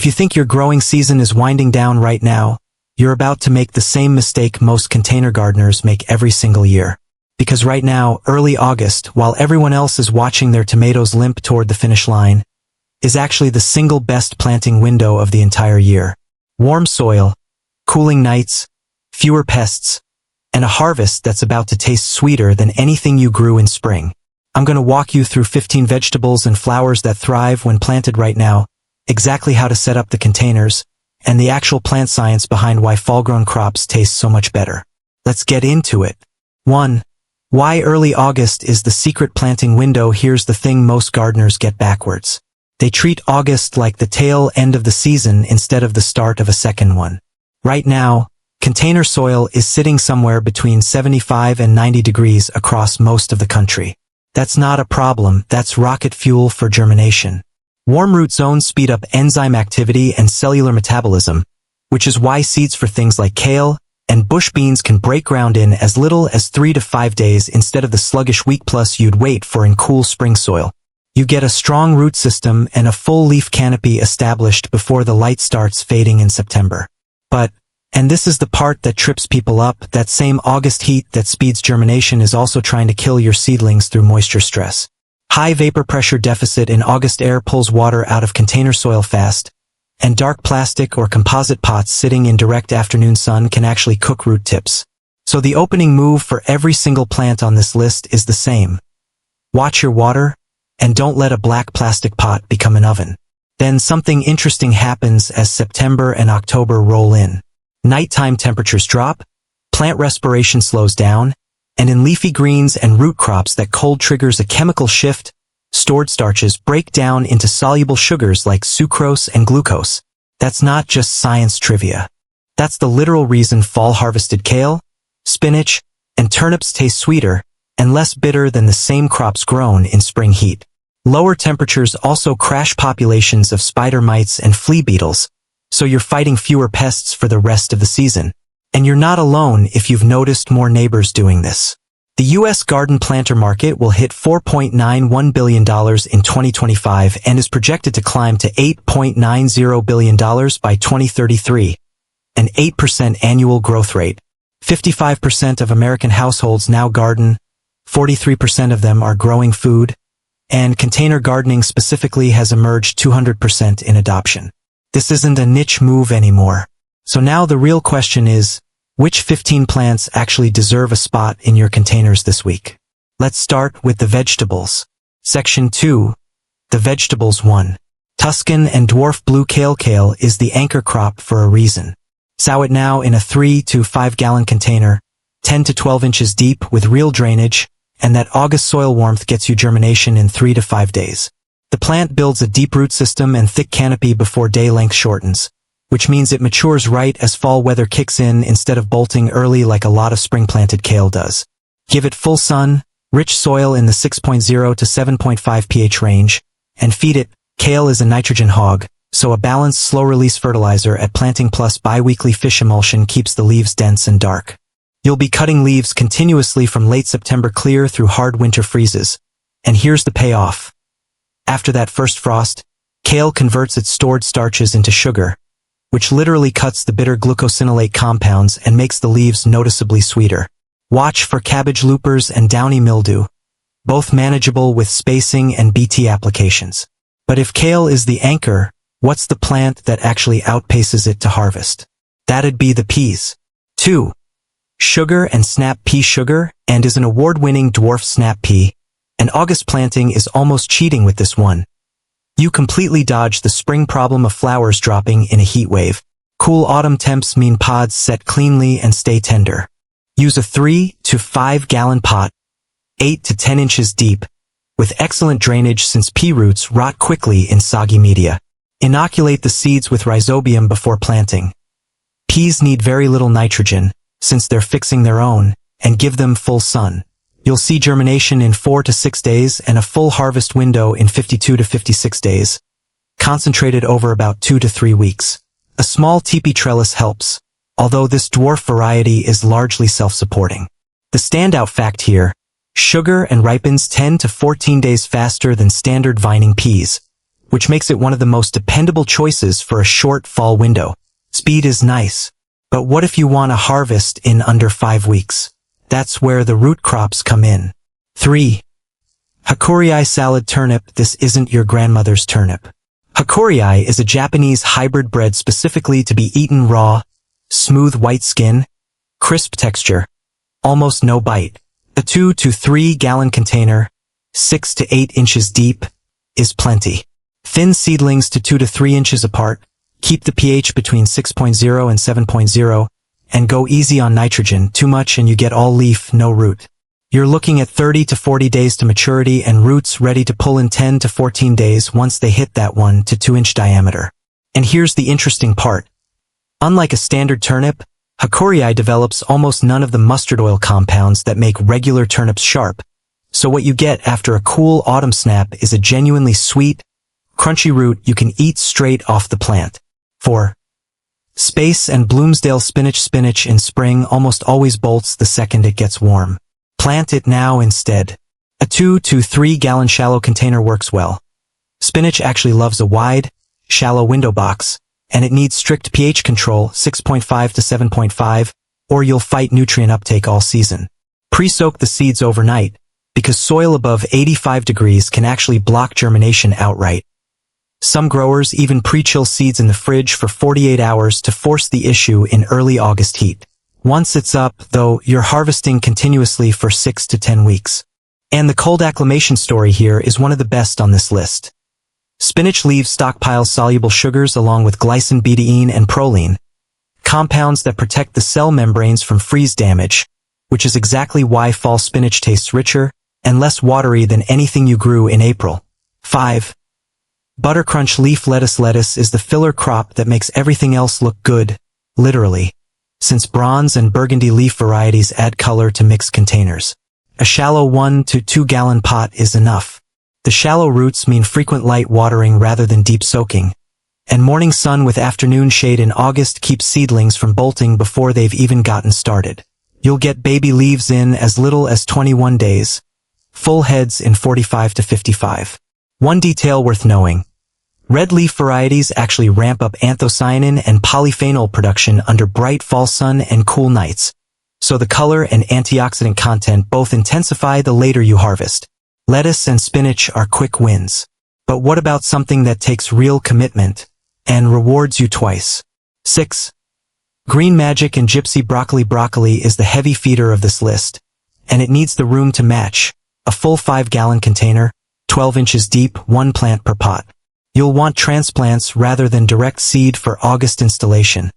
If you think your growing season is winding down right now, you're about to make the same mistake most container gardeners make every single year. Because right now, early August, while everyone else is watching their tomatoes limp toward the finish line, is actually the single best planting window of the entire year. Warm soil, cooling nights, fewer pests, and a harvest that's about to taste sweeter than anything you grew in spring. I'm going to walk you through 15 vegetables and flowers that thrive when planted right now, exactly how to set up the containers, and the actual plant science behind why fall-grown crops taste so much better. Let's get into it. 1. Why early August is the secret planting window. Here's the thing most gardeners get backwards. They treat August like the tail end of the season instead of the start of a second one. Right now, container soil is sitting somewhere between 75 and 90 degrees across most of the country. That's not a problem, that's rocket fuel for germination. Warm root zones speed up enzyme activity and cellular metabolism, which is why seeds for things like kale and bush beans can break ground in as little as 3 to 5 days instead of the sluggish week plus you'd wait for in cool spring soil. You get a strong root system and a full leaf canopy established before the light starts fading in September. But, and this is the part that trips people up, that same August heat that speeds germination is also trying to kill your seedlings through moisture stress. High vapor pressure deficit in August air pulls water out of container soil fast, and dark plastic or composite pots sitting in direct afternoon sun can actually cook root tips. So the opening move for every single plant on this list is the same. Watch your water, and don't let a black plastic pot become an oven. Then something interesting happens as September and October roll in. Nighttime temperatures drop, plant respiration slows down, and in leafy greens and root crops that cold triggers a chemical shift, stored starches break down into soluble sugars like sucrose and glucose. That's not just science trivia. That's the literal reason fall-harvested kale, spinach, and turnips taste sweeter and less bitter than the same crops grown in spring heat. Lower temperatures also crash populations of spider mites and flea beetles, so you're fighting fewer pests for the rest of the season. And you're not alone if you've noticed more neighbors doing this. The U.S. garden planter market will hit $4.91 billion in 2025 and is projected to climb to $8.90 billion by 2033, an 8% annual growth rate. 55% of American households now garden, 43% of them are growing food, and container gardening specifically has emerged 200% in adoption. This isn't a niche move anymore. So now the real question is, which 15 plants actually deserve a spot in your containers this week? Let's start with the vegetables. Section 2. The vegetables 1. Tuscan and dwarf blue kale. Kale is the anchor crop for a reason. Sow it now in a 3 to 5 gallon container, 10 to 12 inches deep with real drainage, and that August soil warmth gets you germination in 3 to 5 days. The plant builds a deep root system and thick canopy before day length shortens, which means it matures right as fall weather kicks in instead of bolting early like a lot of spring-planted kale does. Give it full sun, rich soil in the 6.0 to 7.5 pH range, and feed it. Kale is a nitrogen hog, so a balanced slow-release fertilizer at planting plus bi-weekly fish emulsion keeps the leaves dense and dark. You'll be cutting leaves continuously from late September clear through hard winter freezes. And here's the payoff. After that first frost, kale converts its stored starches into sugar, which literally cuts the bitter glucosinolate compounds and makes the leaves noticeably sweeter. Watch for cabbage loopers and downy mildew, both manageable with spacing and BT applications. But if kale is the anchor, what's the plant that actually outpaces it to harvest? That'd be the peas. 2. Sugar and snap pea. Sugar and is an award-winning dwarf snap pea, and August planting is almost cheating with this one. You completely dodge the spring problem of flowers dropping in a heat wave. Cool autumn temps mean pods set cleanly and stay tender. Use a 3 to 5 gallon pot, 8 to 10 inches deep, with excellent drainage since pea roots rot quickly in soggy media. Inoculate the seeds with rhizobium before planting. Peas need very little nitrogen, since they're fixing their own, and give them full sun. You'll see germination in 4 to 6 days and a full harvest window in 52 to 56 days, concentrated over about 2 to 3 weeks. A small teepee trellis helps, although this dwarf variety is largely self-supporting. The standout fact here, sugar and ripens 10 to 14 days faster than standard vining peas, which makes it one of the most dependable choices for a short fall window. Speed is nice, but what if you want a harvest in under 5 weeks? That's where the root crops come in. 3. Hakurei salad turnip. This isn't your grandmother's turnip. Hakurei is a Japanese hybrid bred specifically to be eaten raw, smooth white skin, crisp texture, almost no bite. A 2 to 3 gallon container, 6 to 8 inches deep, is plenty. Thin seedlings to 2 to 3 inches apart, keep the pH between 6.0 and 7.0, and go easy on nitrogen. Too much and you get all leaf, no root. You're looking at 30 to 40 days to maturity and roots ready to pull in 10 to 14 days once they hit that 1 to 2 inch diameter. And here's the interesting part. Unlike a standard turnip, Hakurei develops almost none of the mustard oil compounds that make regular turnips sharp, so what you get after a cool autumn snap is a genuinely sweet, crunchy root you can eat straight off the plant. 4. Space and Bloomsdale spinach. Spinach in spring almost always bolts the second it gets warm. Plant it now instead. A 2 to 3 gallon shallow container works well. Spinach actually loves a wide, shallow window box, and it needs strict pH control, 6.5 to 7.5, or you'll fight nutrient uptake all season. Pre-soak the seeds overnight, because soil above 85 degrees can actually block germination outright. Some growers even pre-chill seeds in the fridge for 48 hours to force the issue in early August heat. Once it's up, though, you're harvesting continuously for 6 to 10 weeks. And the cold acclimation story here is one of the best on this list. Spinach leaves stockpiles soluble sugars along with glycine, betaine, and proline, compounds that protect the cell membranes from freeze damage, which is exactly why fall spinach tastes richer and less watery than anything you grew in April. 5. Buttercrunch leaf lettuce. Lettuce is the filler crop that makes everything else look good, literally, since bronze and burgundy leaf varieties add color to mixed containers. A shallow 1 to 2 gallon pot is enough. The shallow roots mean frequent light watering rather than deep soaking, and morning sun with afternoon shade in August keeps seedlings from bolting before they've even gotten started. You'll get baby leaves in as little as 21 days, full heads in 45 to 55. One detail worth knowing. Red leaf varieties actually ramp up anthocyanin and polyphenol production under bright fall sun and cool nights, so the color and antioxidant content both intensify the later you harvest. Lettuce and spinach are quick wins. But what about something that takes real commitment and rewards you twice? 6. Green Magic and Gypsy broccoli. Broccoli is the heavy feeder of this list, and it needs the room to match. A full 5-gallon container, 12 inches deep, 1 plant per pot. You'll want transplants rather than direct seed for August installation,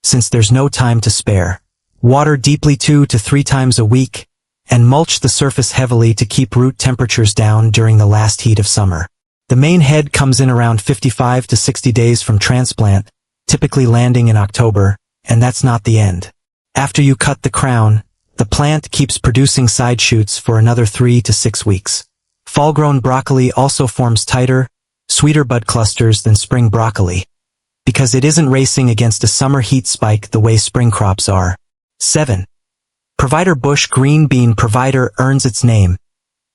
since there's no time to spare. Water deeply 2 to 3 times a week, and mulch the surface heavily to keep root temperatures down during the last heat of summer. The main head comes in around 55 to 60 days from transplant, typically landing in October, and that's not the end. After you cut the crown, the plant keeps producing side shoots for another 3 to 6 weeks. Fall-grown broccoli also forms tighter, sweeter bud clusters than spring broccoli, because it isn't racing against a summer heat spike the way spring crops are. 7. Provider bush. Green bean provider earns its name.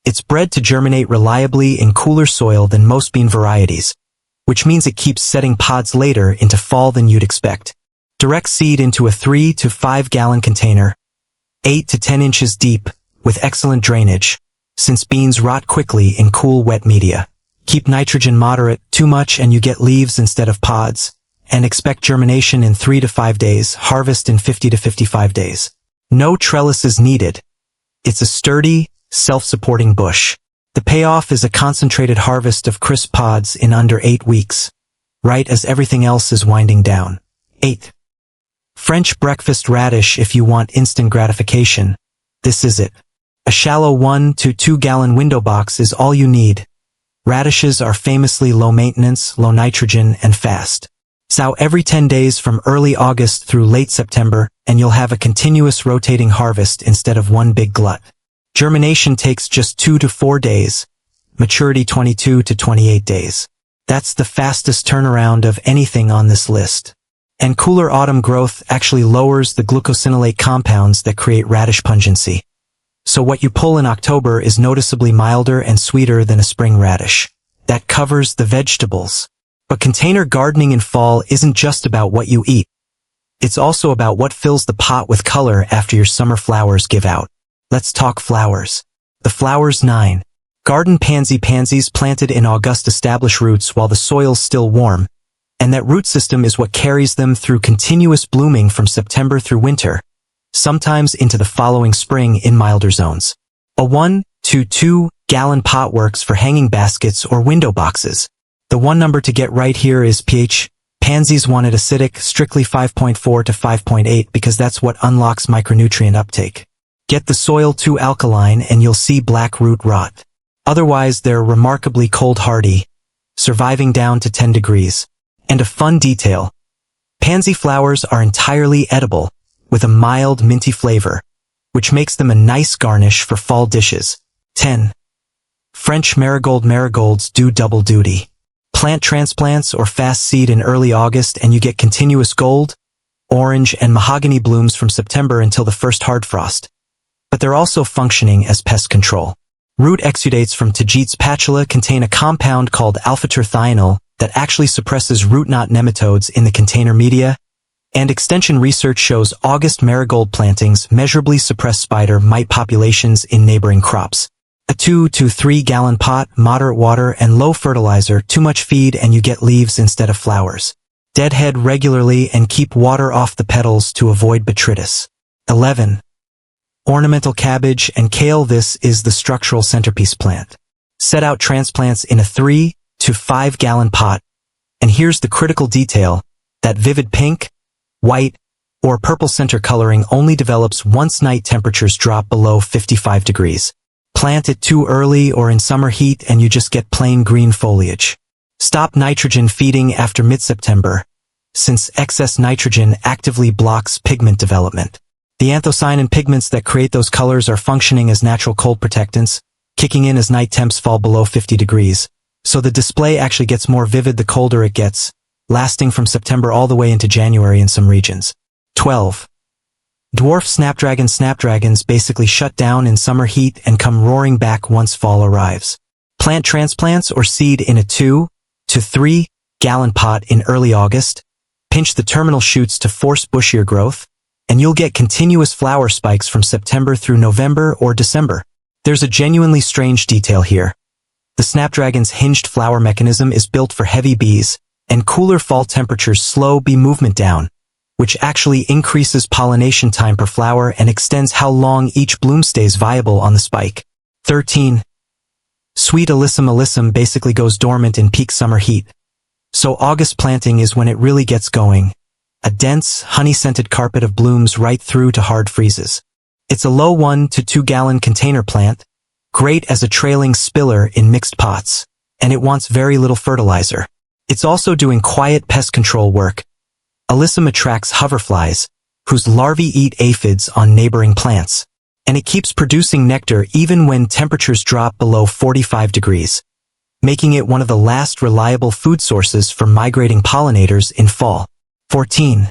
It's bred to germinate reliably in cooler soil than most bean varieties, which means it keeps setting pods later into fall than you'd expect. Direct seed into a 3 to 5 gallon container, 8 to 10 inches deep, with excellent drainage, since beans rot quickly in cool, wet media. Keep nitrogen moderate, too much and you get leaves instead of pods, and expect germination in 3 to 5 days, harvest in 50 to 55 days. No trellises needed. It's a sturdy, self-supporting bush. The payoff is a concentrated harvest of crisp pods in under 8 weeks, right as everything else is winding down. 8. French breakfast radish. If you want instant gratification, this is it. A shallow 1 to 2 gallon window box is all you need. Radishes are famously low maintenance, low nitrogen, and fast. Sow every 10 days from early August through late September, and you'll have a continuous rotating harvest instead of one big glut. Germination takes just 2 to 4 days, maturity 22 to 28 days. That's the fastest turnaround of anything on this list. And cooler autumn growth actually lowers the glucosinolate compounds that create radish pungency. So what you pull in October is noticeably milder and sweeter than a spring radish. that covers the vegetables. But container gardening in fall isn't just about what you eat. It's also about what fills the pot with color after your summer flowers give out. Let's talk flowers. The flowers 9. Garden pansy. Pansies planted in August establish roots while the soil's still warm, and that root system is what carries them through continuous blooming from September through winter, sometimes into the following spring in milder zones. A 1 to 2 gallon pot works for hanging baskets or window boxes. The one number to get right here is pH. Pansies wanted acidic, strictly 5.4 to 5.8 because that's what unlocks micronutrient uptake. Get the soil too alkaline and you'll see black root rot. Otherwise, they're remarkably cold hardy, surviving down to 10 degrees. And a fun detail. Pansy flowers are entirely edible, with a mild minty flavor, which makes them a nice garnish for fall dishes. 10. French marigold. Marigolds do double duty. Plant transplants or fast seed in early August and you get continuous gold, orange, and mahogany blooms from September until the first hard frost. But they're also functioning as pest control. Root exudates from Tagetes patula contain a compound called alpha-terthional that actually suppresses root knot nematodes in the container media, and extension research shows August marigold plantings measurably suppress spider mite populations in neighboring crops. A 2 to 3 gallon pot, moderate water and low fertilizer, too much feed and you get leaves instead of flowers. Deadhead regularly and keep water off the petals to avoid botrytis. 11. Ornamental cabbage and kale. This is the structural centerpiece plant. Set out transplants in a 3 to 5 gallon pot, and here's the critical detail, that vivid pink, white, or purple center coloring only develops once night temperatures drop below 55 degrees. Plant it too early or in summer heat and you just get plain green foliage. Stop nitrogen feeding after mid-September, since excess nitrogen actively blocks pigment development. The anthocyanin pigments that create those colors are functioning as natural cold protectants, kicking in as night temps fall below 50 degrees. So the display actually gets more vivid the colder it gets, lasting from September all the way into January in some regions. 12. Dwarf snapdragon. Snapdragons basically shut down in summer heat and come roaring back once fall arrives. Plant transplants or seed in a 2 to 3 gallon pot in early August. Pinch the terminal shoots to force bushier growth, and you'll get continuous flower spikes from September through November or December. There's a genuinely strange detail here. The snapdragon's hinged flower mechanism is built for heavy bees, and cooler fall temperatures slow bee movement down, which actually increases pollination time per flower and extends how long each bloom stays viable on the spike. 13. Sweet alyssum. Alyssum basically goes dormant in peak summer heat. So August planting is when it really gets going. A dense, honey-scented carpet of blooms right through to hard freezes. It's a low 1 to 2 gallon container plant, great as a trailing spiller in mixed pots, and it wants very little fertilizer. It's also doing quiet pest control work. Alyssum attracts hoverflies, whose larvae eat aphids on neighboring plants, and it keeps producing nectar even when temperatures drop below 45 degrees, making it one of the last reliable food sources for migrating pollinators in fall. 14.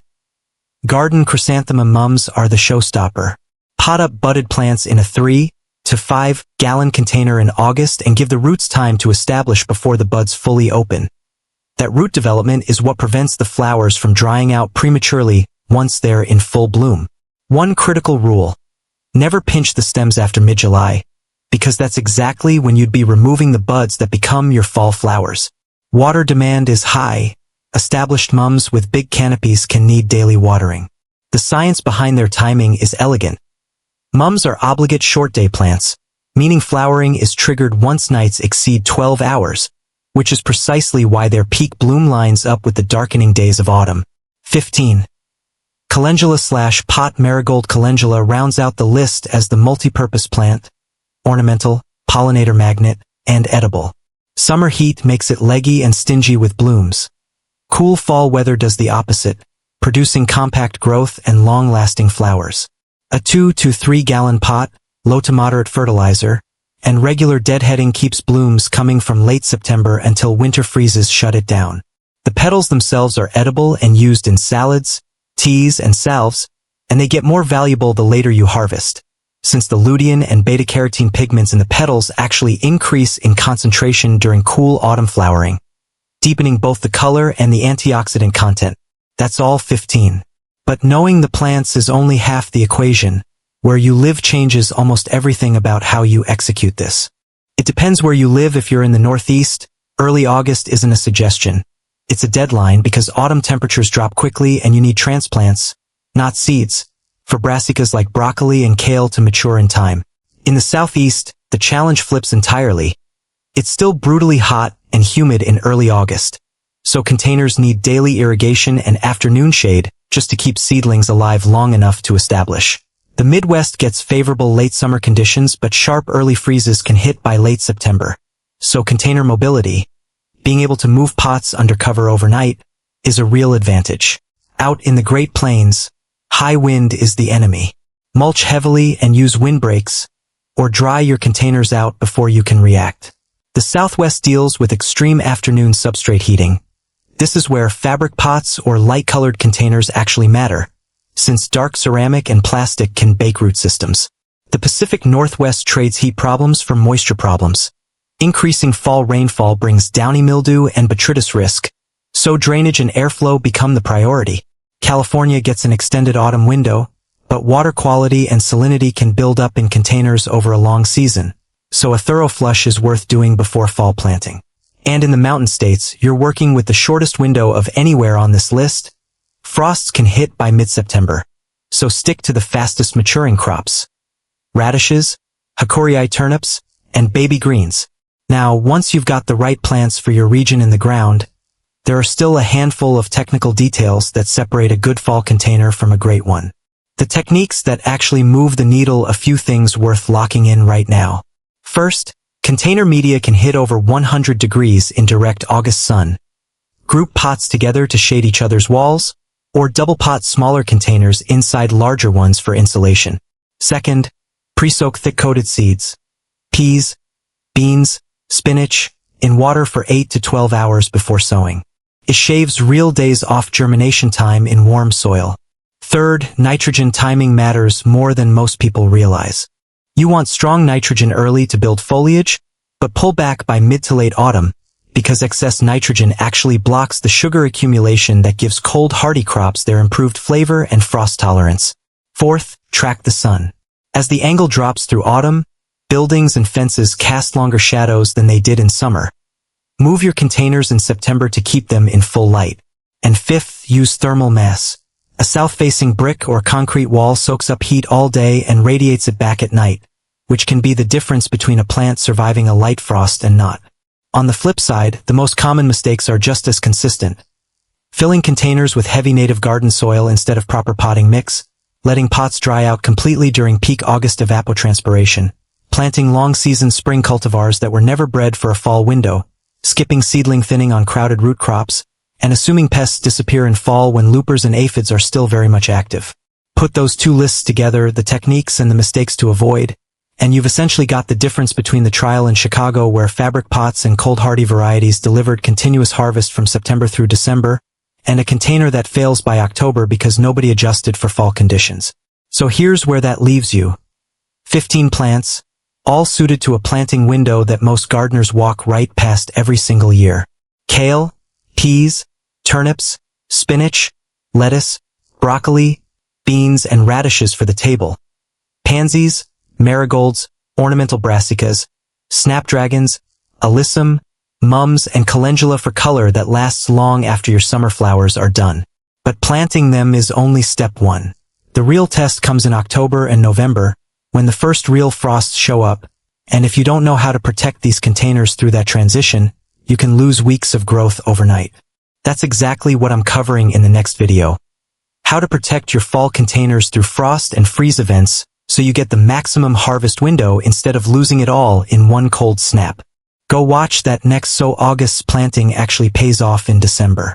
Garden chrysanthemum. Mums are the showstopper. Pot up budded plants in a 3 to 5 gallon container in August and give the roots time to establish before the buds fully open. That root development is what prevents the flowers from drying out prematurely once they're in full bloom. One critical rule: never pinch the stems after mid-July, because that's exactly when you'd be removing the buds that become your fall flowers. Water demand is high. Established mums with big canopies can need daily watering. The science behind their timing is elegant. Mums are obligate short-day plants, meaning flowering is triggered once nights exceed 12 hours, which is precisely why their peak bloom lines up with the darkening days of autumn. 15. Calendula/pot marigold. Calendula rounds out the list as the multi-purpose plant, ornamental, pollinator magnet, and edible. Summer heat makes it leggy and stingy with blooms. Cool fall weather does the opposite, producing compact growth and long-lasting flowers. A 2 to 3 gallon pot, low to moderate fertilizer, and regular deadheading keeps blooms coming from late September until winter freezes shut it down. The petals themselves are edible and used in salads, teas, and salves, and they get more valuable the later you harvest. since the lutein and beta-carotene pigments in the petals actually increase in concentration during cool autumn flowering, deepening both the color and the antioxidant content. That's all 15. But knowing the plants is only half the equation. Where you live changes almost everything about how you execute this. It depends where you live. If you're in the Northeast, early August isn't a suggestion. It's a deadline because autumn temperatures drop quickly and you need transplants, not seeds, for brassicas like broccoli and kale to mature in time. In the Southeast, the challenge flips entirely. It's still brutally hot and humid in early August, so containers need daily irrigation and afternoon shade just to keep seedlings alive long enough to establish. The Midwest gets favorable late summer conditions, but sharp early freezes can hit by late September. So container mobility, being able to move pots under cover overnight, is a real advantage. Out in the Great Plains, high wind is the enemy. Mulch heavily and use windbreaks, or dry your containers out before you can react. The Southwest deals with extreme afternoon substrate heating. This is where fabric pots or light-colored containers actually matter, since dark ceramic and plastic can bake root systems. The Pacific Northwest trades heat problems for moisture problems. Increasing fall rainfall brings downy mildew and botrytis risk, so drainage and airflow become the priority. California gets an extended autumn window, but water quality and salinity can build up in containers over a long season, so a thorough flush is worth doing before fall planting. And in the mountain states, you're working with the shortest window of anywhere on this list. Frosts can hit by mid-September, so stick to the fastest maturing crops. Radishes, Hakurei turnips, and baby greens. Now, once you've got the right plants for your region in the ground, there are still a handful of technical details that separate a good fall container from a great one. The techniques that actually move the needle, a few things worth locking in right now. First, container media can hit over 100 degrees in direct August sun. Group pots together to shade each other's walls, or double pot smaller containers inside larger ones for insulation. Second, pre-soak thick-coated seeds, peas, beans, spinach, in water for 8 to 12 hours before sowing. It shaves real days off germination time in warm soil. Third, nitrogen timing matters more than most people realize. You want strong nitrogen early to build foliage, but pull back by mid to late autumn, because excess nitrogen actually blocks the sugar accumulation that gives cold hardy crops their improved flavor and frost tolerance. Fourth, track the sun. As the angle drops through autumn, buildings and fences cast longer shadows than they did in summer. Move your containers in September to keep them in full light. And fifth, use thermal mass. A south-facing brick or concrete wall soaks up heat all day and radiates it back at night, which can be the difference between a plant surviving a light frost and not. On the flip side, the most common mistakes are just as consistent. Filling containers with heavy native garden soil instead of proper potting mix, letting pots dry out completely during peak August evapotranspiration, planting long-season spring cultivars that were never bred for a fall window, skipping seedling thinning on crowded root crops, and assuming pests disappear in fall when loopers and aphids are still very much active. Put those two lists together, the techniques and the mistakes to avoid, and you've essentially got the difference between the trial in Chicago where fabric pots and cold hardy varieties delivered continuous harvest from September through December, and a container that fails by October because nobody adjusted for fall conditions. So here's where that leaves you. 15 plants, all suited to a planting window that most gardeners walk right past every single year. Kale, peas, turnips, spinach, lettuce, broccoli, beans, and radishes for the table. Pansies, marigolds, ornamental brassicas, snapdragons, alyssum, mums, and calendula for color that lasts long after your summer flowers are done. But planting them is only step one. The real test comes in October and November, when the first real frosts show up, and if you don't know how to protect these containers through that transition, you can lose weeks of growth overnight. That's exactly what I'm covering in the next video. How to protect your fall containers through frost and freeze events so you get the maximum harvest window instead of losing it all in one cold snap. Go watch that next so August's planting actually pays off in December.